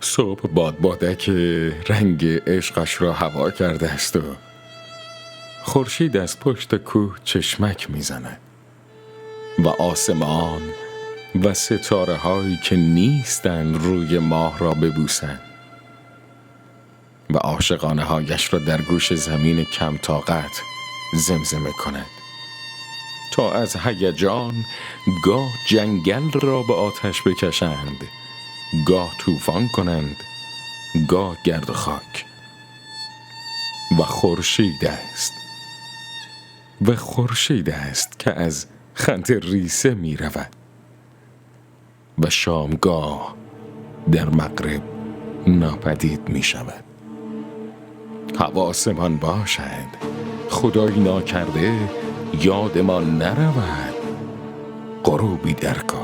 صبح بادبادک رنگ عشقش را هوا کرده است و خورشید از پشت کوه چشمک میزند و آسمان و ستاره هایی که نیستند روی ماه را ببوسند و عاشقانه هایش را در گوش زمین کم طاقت زمزمه کند تا از هیجان گاه جنگل را به آتش بکشند، گاه طوفان کنند، گاه گرد و خاک. و خورشید است که از خنده ریسه می رود و شامگاه در مغرب ناپدید می شود. حواسمان باشد خدایی ناکرده یادمان نرود غروبی در کار.